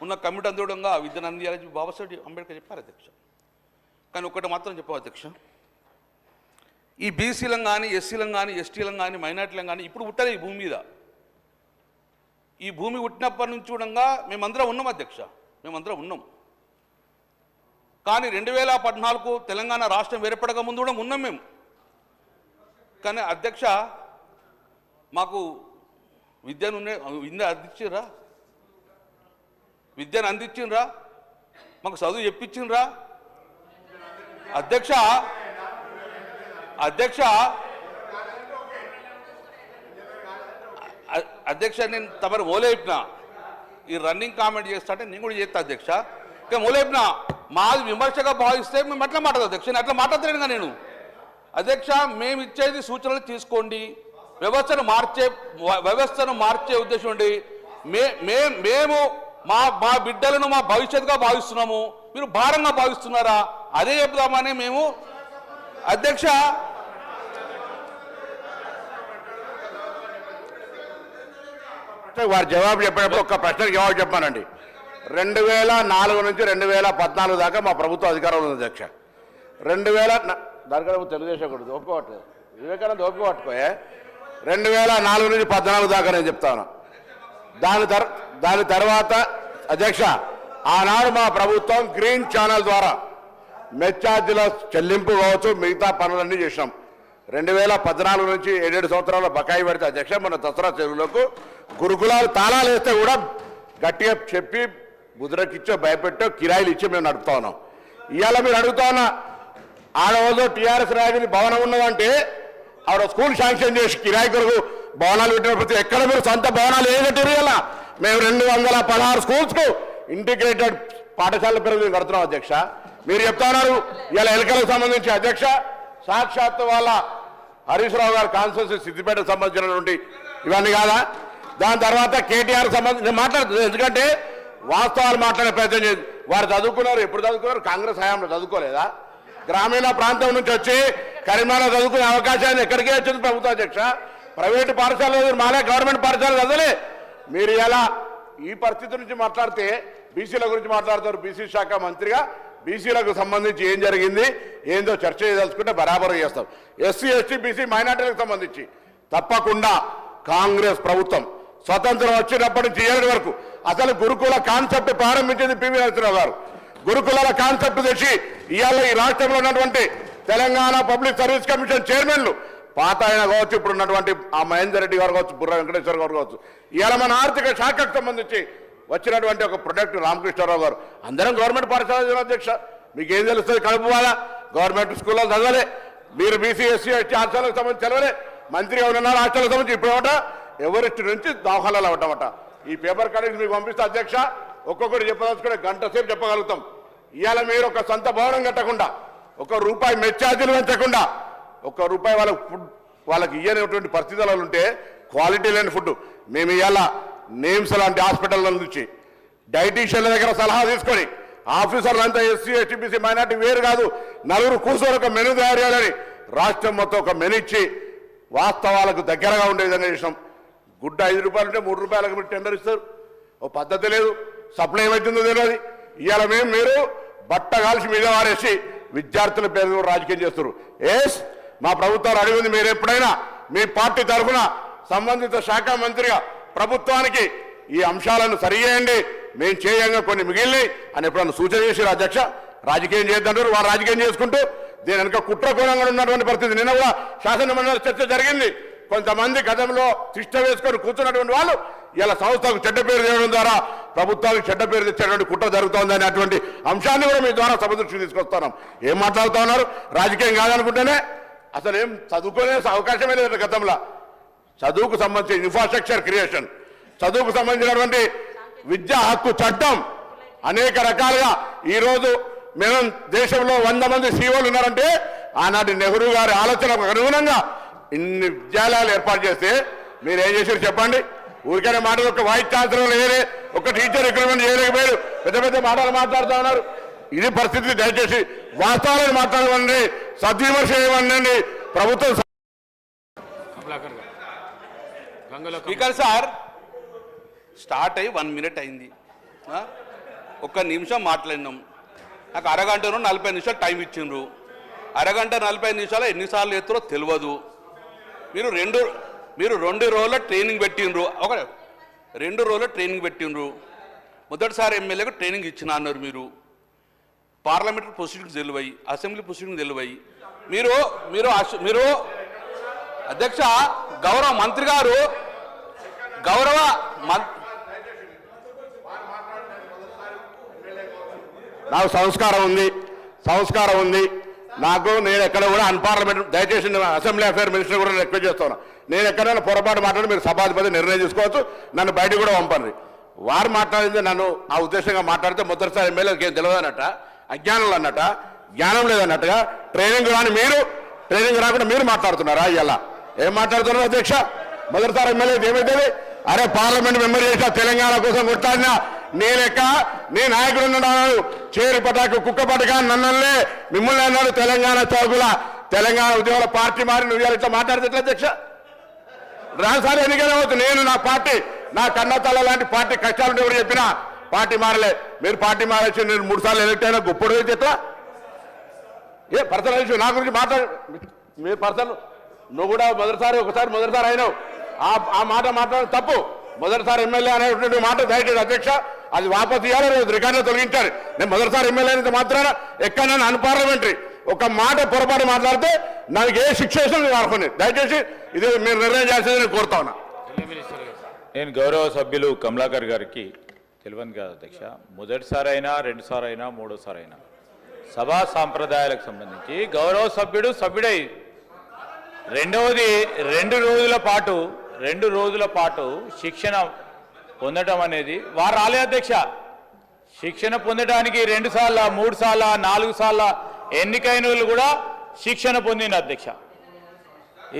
ఉన్న కమిటీ అందుడంగా విద్యను అందియాలని బాబాసాహెబ్ అంబేద్కర్ చెప్పారు అధ్యక్ష. కానీ ఒకటి మాత్రం చెప్పావు అధ్యక్ష, ఈ బీసీలను కానీ ఎస్సీలను కానీ ఎస్టీలను కానీ మైనార్టీలను కానీ ఇప్పుడు పుట్టలేదు ఈ భూమి మీద. ఈ భూమి పుట్టినప్పటి నుంచి కూడా మేమందరం ఉన్నాం అధ్యక్ష, మేమందరం ఉన్నాం. కానీ 2014 తెలంగాణ రాష్ట్రం ఏర్పడక ముందు కూడా ఉన్నాం మేము. కానీ అధ్యక్ష మాకు విద్యను అందించిండ్రా, విద్యను అందించిండ్రా, మాకు చదువు చెప్పించిండ్రా అధ్యక్ష. అధ్యక్ష అధ్యక్ష నేను తమరు ఓలేపిన ఈ రన్నింగ్ కామెంట్ చేస్తా అంటే నేను కూడా చేస్తా అధ్యక్ష. ఇంకా ఓలేపిన మాది విమర్శగా భావిస్తే మేము అట్లా మాట్లాడదు అధ్యక్ష, నేను అట్లా మాట్లాడలేనుగా నేను. అధ్యక్ష మేము ఇచ్చేది సూచనలు తీసుకోండి, వ్యవస్థను మార్చే ఉద్దేశం ఉండి మేము మా బిడ్డలను మా భవిష్యత్తుగా భావిస్తున్నాము, మీరు భారంగా భావిస్తున్నారా అదే చెప్దామని మేము. అధ్యక్ష వారు జవాబు చెప్పినప్పుడు ఒక్క ప్రశ్నకు జవాబు చెప్పానండి. 2004 నుంచి 2014 దాకా మా ప్రభుత్వ అధికారంలో ఉంది అధ్యక్ష. 2000 దానికన్నా తెలుగుదేశం కూడా ఒప్పుకోవట్లేదు, వివేకానంద ఒప్పుకోవట్టుకోయే. 2004 నుంచి 2014 దాకా నేను చెప్తాను. దాని తర్వాత అధ్యక్ష ఆనాడు మా ప్రభుత్వం గ్రీన్ ఛానల్ ద్వారా మెచ్చార్జీల చెల్లింపు కావచ్చు మిగతా పనులన్నీ చేసినాం. 2014 నుంచి 7 సంవత్సరాల బకాయి పడితే అధ్యక్ష మన దసరా చెరువులకు గురుకులాలు తాళాలు వేస్తే కూడా గట్టిగా చెప్పి ముద్రకిచ్చో భయపెట్టో కిరాయిలు ఇచ్చి మేము నడుపుతా ఉన్నాం. ఇవాళ మీరు అడుగుతా ఉన్నా ఆడవాళ్ళు టీఆర్ఎస్ రాజధాని భవనం ఉన్నదంటే ఆవిడ స్కూల్ శాంక్షన్ చేసి కిరాయి కొరకు భవనాలు పెట్టినప్పుడు ఎక్కడ మీరు సొంత భవనాలు ఏం కట్టారు? ఇలా మేము 216 స్కూల్స్కు ఇంటిగ్రేటెడ్ పాఠశాలల పేరు మేము కడుతున్నాం అధ్యక్ష. మీరు చెప్తా ఉన్నారు ఇలా ఎన్నికలకు సంబంధించి అధ్యక్ష సాక్షాత్ వాళ్ళ హరీష్ రావు గారు కాన్స్టిట్యూన్సీ సిద్దిపేటకు సంబంధించినటువంటి ఇవన్నీ కాదా? దాని తర్వాత కేటీఆర్ సంబంధించి మాట్లాడుతుంది, ఎందుకంటే వాస్తవాలు మాట్లాడే ప్రయత్నం చేసి వారు చదువుకున్నారు. ఎప్పుడు చదువుకున్నారు? కాంగ్రెస్ హయాంలో చదువుకోలేదా? గ్రామీణ ప్రాంతం నుంచి వచ్చి కరీంనగర్ చదువుకునే అవకాశాన్ని ఎక్కడికే వచ్చింది ప్రభుత్వ అధ్యక్ష. ప్రైవేటు పాఠశాలలు మాలే, గవర్నమెంట్ పాఠశాలలు చదవలే. మీరు ఎలా ఈ పరిస్థితి నుంచి మాట్లాడితే బీసీల గురించి మాట్లాడతారు. బీసీ శాఖ మంత్రిగా బీసీలకు సంబంధించి ఏం జరిగింది ఏందో చర్చ చేయదలుచుకుంటే బరాబరు చేస్తాం. ఎస్సీ ఎస్టీ బీసీ మైనార్టీలకు సంబంధించి తప్పకుండా కాంగ్రెస్ ప్రభుత్వం స్వతంత్రం వచ్చినప్పటి నుంచి ఏడు వరకు అసలు గురుకుల కాన్సెప్ట్ ప్రారంభించింది పివి నరసింహరావు గారు. గురుకులాల కాన్సెప్ట్ తెచ్చి ఇవాళ ఈ రాష్ట్రంలో ఉన్నటువంటి తెలంగాణ పబ్లిక్ సర్వీస్ కమిషన్ చైర్మన్లు పాత ఆయన కావచ్చు, ఇప్పుడు ఉన్నటువంటి ఆ మహేందర్ రెడ్డి గారు కావచ్చు, బుర్ర వెంకటేశ్వర గారు కావచ్చు, ఇవాళ మన ఆర్థిక శాఖకు సంబంధించి వచ్చినటువంటి ఒక ప్రొడక్ట్ రామకృష్ణారావు గారు. అందరం గవర్నమెంట్ పాఠశాల అధ్యక్ష, మీకు ఏం తెలుస్తుంది? కడుపు వాళ్ళ గవర్నమెంట్ స్కూల్లో చదవలే. మీరు బీసీ ఎస్సీ ఎస్టీ హాస్టల్కి సంబంధించి చదవలే. మంత్రి ఎవరున్నారు హాస్టల్కి సంబంధించి ఇప్పుడు ఒకట ఎవరిస్ట్ నుంచి దాఖలాలు అవ్వటమట. ఈ పేపర్ కటింగ్స్ మీకు పంపిస్తే అధ్యక్ష ఒక్కొక్కటి చెప్పదలుచుకుంటే గంట సేపు చెప్పగలుగుతాం. ఇవాళ మీరు ఒక సొంత భవనం కట్టకుండా, ₹1 మెచ్చార్జీలు పెంచకుండా, ₹1 వాళ్ళకి ఇయ్యనటువంటి పరిస్థితులు ఉంటే క్వాలిటీ లేని ఫుడ్ మేము ఇవాళ నేమ్స్ లాంటి హాస్పిటల్ నుంచి డైటీషియన్ల దగ్గర సలహా తీసుకొని ఆఫీసర్లు అంతా ఎస్సీ ఎస్టీ బీసీ మైనార్టీ వేరు కాదు, నలుగురు కూర్చొని ఒక మెనూ తయారు చేయాలని రాష్ట్రం మొత్తం ఒక మెనూ ఇచ్చి వాస్తవాలకు దగ్గరగా ఉండే విధంగా చేసినాం. గుడ్డ ₹5 ఉంటే ₹3 మీరు టెండర్ ఇస్తారు. ఓ పద్ధతి లేదు, సప్లై ఏమవుతుందో తెలియదు. ఇవాళ మీరు బట్ట కాల్చి మీద వారేసి విద్యార్థుల పేరు రాజకీయం చేస్తారు. మా ప్రభుత్వాలు అడిగింది, మీరు ఎప్పుడైనా మీ పార్టీ తరఫున సంబంధిత శాఖ మంత్రిగా ప్రభుత్వానికి ఈ అంశాలను సరిచేయండి, మేము చేయంగా కొన్ని మిగిలినాయి అని ఎప్పుడన్నా సూచన చేశారు అధ్యక్ష? రాజకీయం చేద్దంటారు, వారు రాజకీయం చేసుకుంటూ దీని వెనుక కుట్రకోణంగా ఉన్నటువంటి పరిస్థితి. నిన్న కూడా శాసనమండలి చర్చ జరిగింది. కొంతమంది గతంలో తిష్ట వేసుకొని కూర్చున్నటువంటి వాళ్ళు ఇలా సంస్థకు చెడ్డ పేరు చేయడం ద్వారా ప్రభుత్వానికి చెడ్డ పేరు తెచ్చేటువంటి కుట్ర జరుగుతోంది అనేటువంటి అంశాన్ని కూడా మీ ద్వారా సభ దృష్టికి తీసుకొస్తున్నాం. ఏం మాట్లాడుతూ ఉన్నారు? రాజకీయం కాదనుకుంటేనే అసలు ఏం చదువుకునే అవకాశమే లేదు. గతంలో చదువుకు సంబంధించిన ఇన్ఫ్రాస్ట్రక్చర్ క్రియేషన్, చదువుకు సంబంధించినటువంటి విద్యా హక్కు చట్టం అనేక రకాలుగా ఈరోజు మేము దేశంలో 100 మంది సీఓలు ఉన్నారంటే ఆనాటి నెహ్రూ గారి ఆలోచనకు అనుగుణంగా ఇన్ని విద్యాలయాలు ఏర్పాటు చేస్తే మీరేం చేశారు చెప్పండి? ఊరికైనా మాటలు ఒక వైస్ ఛాన్సలర్ లేదే, ఒక టీచర్ రిక్రూట్మెంట్ చేయలేకపోయారు, పెద్ద పెద్ద మాటలు మాట్లాడుతూ ఉన్నారు. ఇది పరిస్థితి. దయచేసి వాస్తవాలను మాట్లాడమండి, సద్విమర్శ చేయమండి. ప్రభుత్వం స్పీకర్ సార్ స్టార్ట్ అయ్యి 1 మినిట్ అయింది. ఒక్క నిమిషం మాట్లాడినాం. నాకు అరగంటను 40 నిమిషాలు టైం ఇచ్చిండ్రు. అరగంట 40 నిమిషాలు ఎన్నిసార్లు ఎత్తురో తెలియదు. మీరు రెండు రోజుల ట్రైనింగ్ పెట్టిండ్రు. 2 రోజుల ట్రైనింగ్ పెట్టిండ్రు. మొదటిసారి ఎమ్మెల్యేకు ట్రైనింగ్ ఇచ్చిన అన్నారు. మీరు పార్లమెంటరీ ప్రొసీడింగ్స్ తెలివయి, అసెంబ్లీ ప్రొసీడింగ్ తెలివయి. మీరు అధ్యక్ష, గౌరవ మంత్రి గారు నాకు సంస్కారం ఉంది. నాకు నేను ఎక్కడ కూడా అన్పార్లమెంట్, దయచేసి అసెంబ్లీ అఫేర్ మినిస్టర్ కూడా రిక్వెస్ట్ చేస్తున్నా. నేను ఎక్కడైనా పొరపాటు మాట్లాడి మీరు సభాధిపతి నిర్ణయం తీసుకోవచ్చు, నన్ను బయటకు కూడా పంపండి. వారు మాట్లాడింది నన్ను ఆ ఉద్దేశంగా మాట్లాడితే మొదటిసారి ఎమ్మెల్యేకి ఏం తెలియదు అన్నట్ట, అజ్ఞానం అన్నట్ట, జ్ఞానం లేదన్నట్టుగా ట్రైనింగ్ రాని మీరు, ట్రైనింగ్ రాకుండా మీరు మాట్లాడుతున్నారా? ఇలా ఏం మాట్లాడుతున్నారు అధ్యక్ష? మొదటిసారి ఎమ్మెల్యేకి ఏమైతుంది? అరే పార్లమెంట్ మెంబర్ చేసిన తెలంగాణ కోసం కొట్టాడినా నీ నాయకుడు ఉన్నాడు, చేరు పటాకు కుక్క పటక నన్నలే మిమ్మల్ని అన్నాడు తెలంగాణ చౌకుల తెలంగాణ ఉద్యోగుల పార్టీ మారి నువ్వు ఇట్లా మాట్లాడితే అధ్యక్ష? రాజధాని ఎన్నికనే అవుతుంది. నేను నా పార్టీ, నా కన్నతల్ల లాంటి పార్టీ కష్టాలు ఎవరు చెప్పినా పార్టీ మారలే. మీరు పార్టీ మారేసి నేను 3 సార్లు ఎలక్ట్ అయినా గొప్పడు ఎట్లా? ఏ పర్సనల్ ఇష్యూ నా గురించి మీ పర్సన్ నువ్వు కూడా మొదటిసారి అయినావు. ఆ మాట మాట్లాడడం తప్పు. మొదటిసారి ఎమ్మెల్యే అనేటువంటి మాట దయచేసి అధ్యక్ష అది వాపసు ఇవ్వాలి, రికార్డులో తొలగించారు. నేను మొదటిసారి ఎమ్మెల్యే అయినంత మాత్రాన ఎక్కడైనా అన్పార్లమెంటరీ ఒక మాట పొరపాటు మాట్లాడితే నాకు ఏ శిక్ష వేసినా అనుకుని దయచేసి ఇది మీరు నిర్ణయం చేసేది నేను కోరుతా ఉన్నా. నేను గౌరవ సభ్యులు కమలాకర్ గారికి తెలియదు కాదు అధ్యక్ష, మొదటిసారి అయినా 2 సార్లు అయినా 3వ సారి అయినా సభా సాంప్రదాయాలకు సంబంధించి గౌరవ సభ్యుడై రెండవది 2 రోజుల పాటు శిక్షణ పొందడం అనేది వారు రాలే అధ్యక్ష. శిక్షణ పొందడానికి 2 సార్లు 3 సార్లు 4 సార్లు ఎన్నికైన వాళ్ళు కూడా శిక్షణ పొందిన అధ్యక్ష.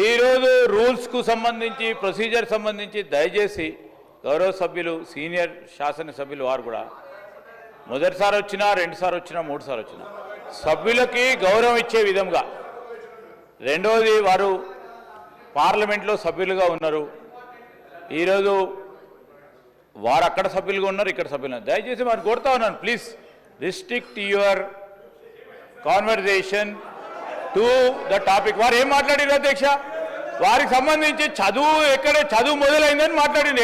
ఈరోజు రూల్స్కు సంబంధించి ప్రొసీజర్ సంబంధించి దయచేసి గౌరవ సభ్యులు సీనియర్ శాసనసభ్యులు వారు కూడా మొదటిసారి వచ్చినా 2 సార్లు వచ్చినా 3 సార్లు వచ్చినా సభ్యులకి గౌరవం ఇచ్చే విధంగా, రెండవది వారు పార్లమెంట్లో సభ్యులుగా ఉన్నారు. ఈరోజు వారు అక్కడ సభ్యులుగా ఉన్నారు, ఇక్కడ సభ్యులు. దయచేసి వారు కోరుతా ఉన్నాను, please restrict your conversation to the topic. వారు ఏం మాట్లాడారు అధ్యక్ష? వారికి సంబంధించి చదువు మొదలైందని మాట్లాడింది.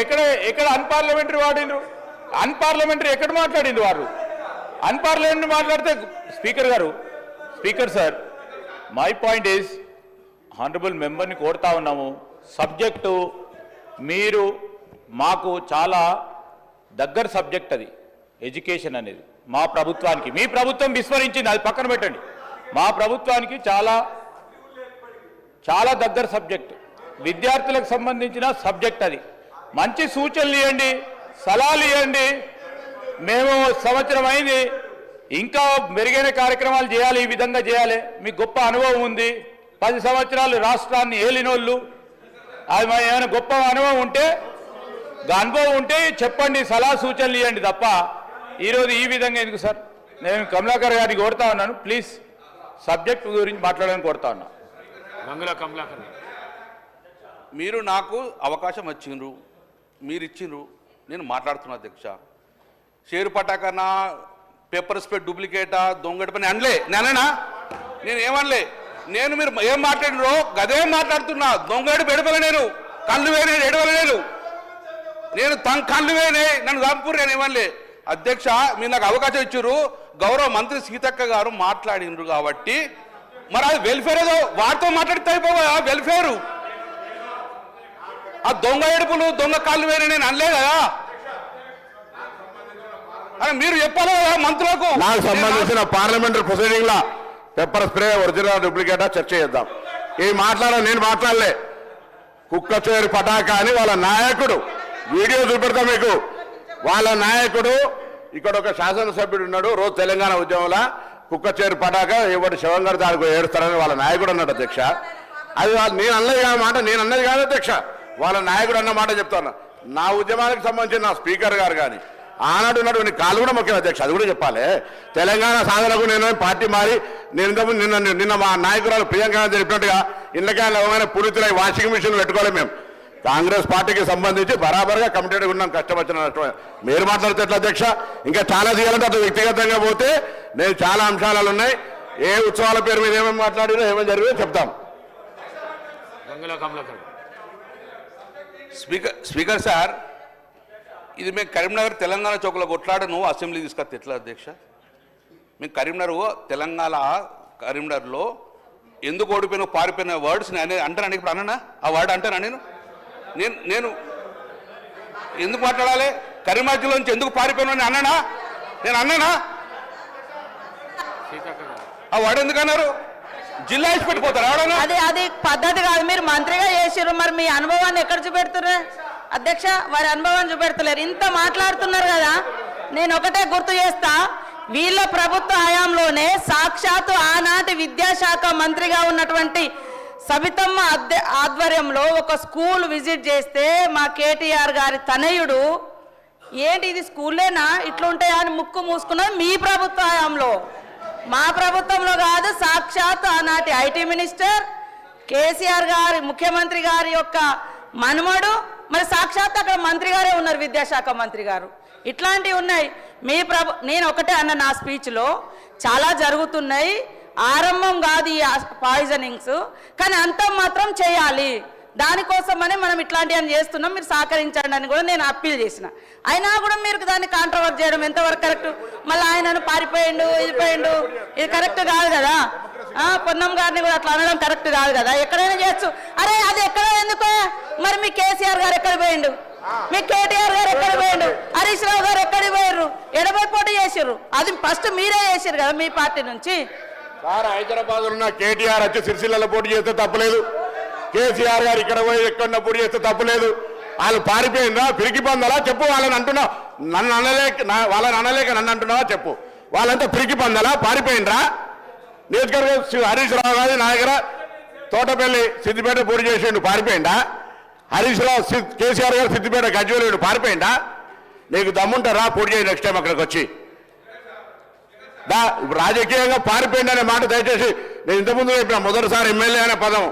ఎక్కడ అన్పార్లమెంటరీ వాడిండ్రు? అన్పార్లమెంటరీ ఎక్కడ మాట్లాడింది వారు? అన్పార్లమెంటరీ మాట్లాడితే speaker sir, my point is honourable మెంబర్ని కోరుతా ఉన్నాము, సబ్జెక్టు మీరు మాకు చాలా దగ్గర సబ్జెక్ట్ అది ఎడ్యుకేషన్ అనేది మా ప్రభుత్వానికి. మీ ప్రభుత్వం విస్మరించింది, అది పక్కన పెట్టండి. మా ప్రభుత్వానికి చాలా దగ్గర సబ్జెక్ట్, విద్యార్థులకు సంబంధించిన సబ్జెక్ట్ అది. మంచి సూచనలు ఇవ్వండి, సలహాలు ఇవ్వండి. మేము సంవత్సరం అయింది, ఇంకా మెరుగైన కార్యక్రమాలు చేయాలి, ఈ విధంగా చేయాలి. మీకు గొప్ప అనుభవం ఉంది, 10 సంవత్సరాలు రాష్ట్రాన్ని ఏలినోళ్ళు. అది ఏమైనా గొప్ప అనుభవం ఉంటే చెప్పండి, సలహా సూచనలు ఇవ్వండి తప్ప ఈరోజు ఈ విధంగా ఎందుకు సార్? నేను కమలాకర్ గారిని కోరుతా ఉన్నాను, ప్లీజ్ సబ్జెక్ట్ గురించి మాట్లాడాలని కోరుతా ఉన్నా. కమలాకర్ మీరు నాకు అవకాశం మీరు ఇచ్చిండ్రు, నేను మాట్లాడుతున్నా అధ్యక్ష. షేరు పటాకన్నా పేపర్ స్ప్రెడ్ డూప్లికేటా దొంగటి పని అనలే, నేను ఏమనలే. మీరు ఏం మాట్లాడినరో గదేం మాట్లాడుతున్నా. దొంగడు బెడపల నేను కళ్ళు వేనే ఎడవల నేను కళ్ళు వేనే నన్ను చంపురు, నేను ఏమనలే అధ్యక్ష. మీరు నాకు అవకాశం ఇచ్చారు, గౌరవ మంత్రి సీతక్క గారు మాట్లాడినరు కాబట్టి మరి అది వెల్ఫేర్ ఏదో వారితో మాట్లాడితే అయిపోవా? వెల్ఫేరు ఆ దొంగ ఏడుపులు దొంగ కాళ్ళు వేరే నేను అనలే కదా. మీరు చెప్పాలి కదా మంత్రులకు. నాకు సంబంధించిన పార్లమెంటరీ ప్రొసీడింగ్ లా పెప్పర్ స్ప్రే ఒరిజినల్ డూప్లికేటా చర్చ చేద్దాం. నేను మాట్లాడలే. కుక్క చేరు పటాక అని వాళ్ళ నాయకుడు వీడియో చూపెడతా మీకు. వాళ్ళ నాయకుడు ఇక్కడ ఒక శాసనసభ్యుడు ఉన్నాడు, రోజు తెలంగాణ ఉద్యమంలో కుక్క చేరు పటాక ఎవరు శివంగారు దానికి ఏడుస్తారని వాళ్ళ నాయకుడు అన్నాడు అధ్యక్ష. అది నేను అన్నది కాదు అధ్యక్ష, వాళ్ళ నాయకుడు అన్న మాట చెప్తాను. నా ఉద్యమానికి సంబంధించిన నా స్పీకర్ గారు కానీ ఆనాడు ఉన్నటువంటి కాలు కూడా ముఖ్యం అధ్యక్ష, అది కూడా చెప్పాలి. తెలంగాణ సాధనకు నేను పార్టీ మారి నిన్న మా నాయకురాలు ప్రియాంక చెప్పినట్టుగా ఇళ్ళకాయలు ఏమైనా పురితులై వాషింగ్ మిషన్లు పెట్టుకోవాలి. మేము కాంగ్రెస్ పార్టీకి సంబంధించి బరాబర్గా కమిటెడ్ ఉన్నాం, కష్టం వచ్చిన నష్టం. మీరు మాట్లాడితే ఎట్లా అధ్యక్ష? ఇంకా చాలా చేయాలంటే అటు వ్యక్తిగతంగా పోతే నేను చాలా అంశాలు ఉన్నాయి. ఏ ఉత్సవాల పేరు మీద ఏమేమి మాట్లాడినా ఏమేమి జరిగిందో చెప్తాం. గంగుల కమలాకర్. స్పీకర్ సార్, ఇది మేము కరీంనగర్ తెలంగాణ చౌకలో కొట్లాడ నువ్వు అసెంబ్లీ తీసుకొస్తే ఎట్లా అధ్యక్ష? మేము కరీంనగర్లో ఎందుకు ఓడిపోయిన పారిపోయిన వర్డ్స్ అంటాను. ఇప్పుడు అన్నా ఆ వర్డ్ అంటానా? నేను ఎందుకు మాట్లాడాలి? కరీంనగర్ జిల్లాలోంచి ఎందుకు పారిపోయినా అన్నానా? నేను అన్నానా? సీతక్క గారు. ఆ వర్డ్ ఎందుకు అన్నారు? జిల్లా ఇచ్చి పెట్టిపోతారు ఎవడన్నా? అది పద్ధతి కాదు. మీరు మంత్రిగా చేసిర్రు, మరి మీ అనుభవాన్ని ఎక్కడ చూపెడుతున్నారు అధ్యక్ష? వారి అనుభవాన్ని చూపెడతలేరు. ఇంత మాట్లాడుతున్నారు కదా. నేను ఒకటే గుర్తు చేస్తా, వీళ్ళ ప్రభుత్వ హయాంలోనే సాక్షాత్తు ఆనాటి విద్యాశాఖ మంత్రిగా ఉన్నటువంటి సబితమ్మ ఆధ్వర్యంలో ఒక స్కూల్ విజిట్ చేస్తే మా కేటీఆర్ గారి తనయుడు ఏంటి ఇది స్కూల్లేనా ఇట్లుంటాయా అని ముక్కు మూసుకున్నది మీ ప్రభుత్వ హయాంలో. మా ప్రభుత్వంలో కాదు, సాక్షాత్ ఆనాటి ఐటీ మినిస్టర్ కేసీఆర్ గారి ముఖ్యమంత్రి గారి యొక్క మనుమడు, మరి సాక్షాత్ అక్కడ మంత్రి గారే ఉన్నారు, విద్యాశాఖ మంత్రి గారు. ఇట్లాంటివి ఉన్నాయి. నేను ఒకటే అన్న నా స్పీచ్లో, చాలా జరుగుతున్నాయి, ఆరంభం కాదు ఈ పాయిజనింగ్స్, కానీ అంతం మాత్రం చేయాలి. దానికోసమని మనం ఇట్లాంటివన్నీ చేస్తున్నాం, మీరు సహకరించండి అని కూడా నేను అప్పీల్ చేసిన. అయినా కూడా మీరు దాన్ని కాంట్రవర్ట్ చేయడం ఎంతవరకు కరెక్ట్? మళ్ళీ ఆయనను పారిపోయిండు, ఇది పోయిండు, ఇది కరెక్ట్ కాదు కదా. పొన్నం గారిని కూడా అట్లా అనడం కరెక్ట్ కాదు కదా. ఎక్కడైనా చేయొచ్చు. అరే అది ఎక్కడ ఎందుకో? మరి మీ కేసీఆర్ గారు ఎక్కడ పోయిండు? మీ కేటీఆర్ గారు ఎక్కడ పోయిండు? హరీష్ రావు గారు ఎక్కడికి పోయారు? ఎడబై పోటీ చేసిర్రు. అది ఫస్ట్ మీరే చేసిర్రు కదా మీ పార్టీ నుంచి. సార్, హైదరాబాద్ ఉన్న కేటీఆర్ వచ్చి సిరిసిల్లలో పోటీ చేస్తే తప్పలేదు. కేసీఆర్ గారు ఇక్కడ పోయి ఎక్కడ పోటీ చేస్తే తప్పలేదు. వాళ్ళు పారిపోయిందా, పిరికి పొందాలా చెప్పు. వాళ్ళని అంటున్నావు, వాళ్ళని అనలేక నన్ను అంటున్నావా చెప్పు. వాళ్ళంతా పిరికి పొందాలా, పారిపోయిండ్రా? నియోజకవర్గం హరీష్ రావు గారి నా దగ్గర తోటపల్లి సిద్దిపేట పోటీ చేసిండు, పారిపోయిందా? హరీష్ రావు కేసీఆర్ గారు సిద్దిపేట గజ్వేలు పారిపోయిందా? నీకు దమ్ముంటారా పోటీ చేయి నెక్స్ట్ టైం అక్కడికి వచ్చి. రాజకీయంగా పారిపోయింది అనే మాట దయచేసి నేను ఇంతకుముందు చెప్పిన మొదటిసారి ఎమ్మెల్యే అనే పదం,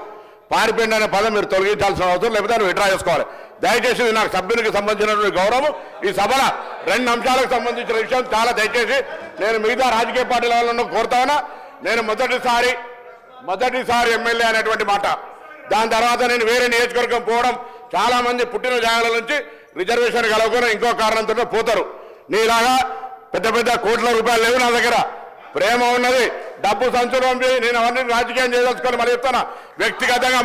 పారిపోయింది అనే పదం మీరు తొలగించాల్సిన అవసరం, లేకపోతే నువ్వు విడ్రా చేసుకోవాలి. దయచేసి ఇది నాకు సభ్యునికి సంబంధించినటువంటి గౌరవం. ఈ సభలో 2 అంశాలకు సంబంధించిన విషయం చాలా దయచేసి నేను మిగతా రాజకీయ పార్టీల వాళ్ళను కోరుతానా. నేను మొదటిసారి ఎమ్మెల్యే అనేటువంటి మాట, దాని తర్వాత నేను వేరే నియోజకవర్గం పోవడం, చాలా మంది పుట్టిన జాగాల నుంచి రిజర్వేషన్ కలవకుండా ఇంకో కారణంతో పోతారు. నీలాగా పెద్ద పెద్ద కోట్ల రూపాయలు లేవు నా దగ్గర, ప్రేమ ఉన్నది, డబ్బు సంచులు పంపి నేను అవన్నీ రాజకీయం చేయదలుచుకొని మరి చెప్తాను. వ్యక్తిగతంగా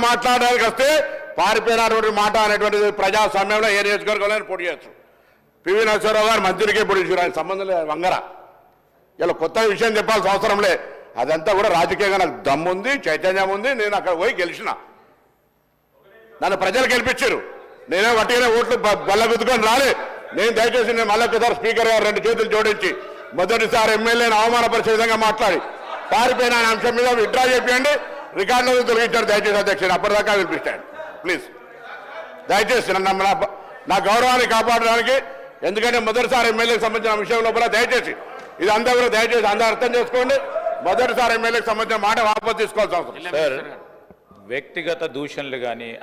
మాట్లాడడానికి వస్తే పారిపోయినటువంటి మాట అనేటువంటిది ప్రజాస్వామ్యంలో ఏ నియోజకవర్గంలో పోటీ చేయొచ్చు. పివి నరసింహారావు గారు మంత్రికే పోటీ చేశారు, ఆయన సంబంధం లేదు, వంగర. ఇలా కొత్త విషయం చెప్పాల్సిన అవసరం లే. అదంతా కూడా రాజకీయంగా నాకు దమ్ముంది, చైతన్యం ఉంది. నేను అక్కడ పోయి గెలిచిన, నన్ను ప్రజలు గెలిపించారు. నేనే వట్టిగానే ఓట్లు బల్ల గుద్దుకొని రాలే. నేను దయచేసి నేను మళ్ళొక్కసారి స్పీకర్ గారు 2 చేతులు జోడించి మొదటిసారి ఎమ్మెల్యేని అవమానపరిచే విధంగా మాట్లాడి పారిపోయిన అంశం మీద విత్డ్రా చేయండి, రికార్డులో తొలగించారు. దయచేసి అధ్యక్షుడు అప్పటిదాకా వినిపిస్తాడు ప్లీజ్. దయచేసి నా గౌరవాన్ని కాపాడడానికి, ఎందుకంటే మొదటిసారి ఎమ్మెల్యేకి సంబంధించిన విషయం లోపల దయచేసి ఇది అందరూ కూడా దయచేసి అందరూ అర్థం చేసుకోండి. మొదటిసారి ఎమ్మెల్యేకి సంబంధించిన మాట వాపసు తీసుకోవాల్సిన అవసరం. సార్, వ్యక్తిగత దూషణలు కానీ